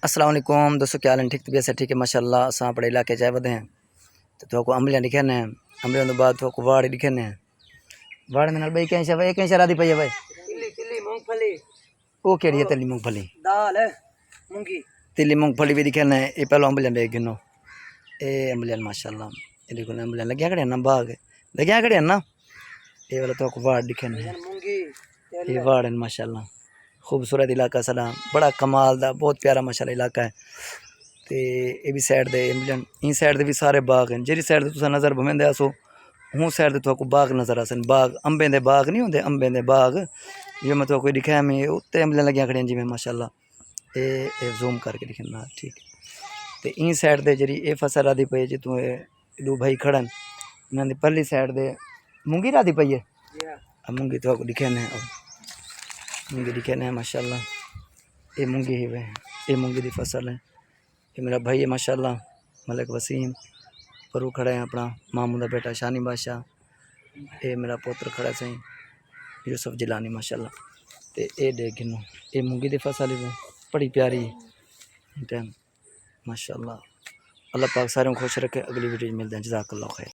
अस्सलाम वालेकुम दोस्तों, क्या हाल है? ठीक तबीयत से ठीक है माशाल्लाह। असां अपने इलाके च वधे हैं तो अंबलियां लिखे ने। अंबलियां तो बाद वाड़ लिखे ने। वाड़ में भाई कैसे भाई कैसे राधी पई है भाई? तिली तिली मूंगफली वो केड़ी है? तिली मूंगफली दाल है मूंगी। तिली मूंगफली भी दिखे ने। ये पहले अंबलियां देख गिनो। ए अंबलियां माशाल्लाह ये देखो ना, अंबलियां लगिया खड़े ना, बाग लगिया खड़े ना। ये वाला तो वाड़ दिखे ने। मूंगी ये वाड़ है माशाल्लाह। खूबसूरत इलाका साडा, बड़ा कमाल दा, बहुत प्यारा माशाल्लाह इलाका है। तो ये भी साइड दे अंबलियां, ई साइड दे भी सारे बाग हैं। जेरी साइड तुसा नज़र भवेंदे आसो हूँ साइड दे तो बाग नज़र आसन। बाग अंबे दे बाग नहीं होंदे, अंबे दे बाग जो मैं तो कोई दिखाया मैं उत्ते अंबलियां लगियां खड़ियां जिवें माशाल्लाह। ये जूम करके दिखना ठीक। तो ई साइड दे जी ये फसल आदि पई जितों दो भाई खड़न, इन्होंने पहली साइड दे मूंगी राधी पई है। मूंगी तो दिखे ने, मूंगी दिखे ने माशाल्लाह। ये मूंगी ही वे, ये मूंगी की फसल है। ये मेरा भाई है माशाल्लाह, मलिक वसीम। पर वो खड़ा है अपना मामू का बेटा शानी बादशाह। ये मेरा पुत्र खड़ा सही यूसुफ जिलानी माशाल्लाह। तो ये देख गिनो, ये मूंगी की फसल है, बड़ी प्यारी टाइम माशाल्लाह। अल्लाह पाक सारे खुश रखे। अगली वीडियो में मिलते हैं। जज़ाकल्लाह खैर।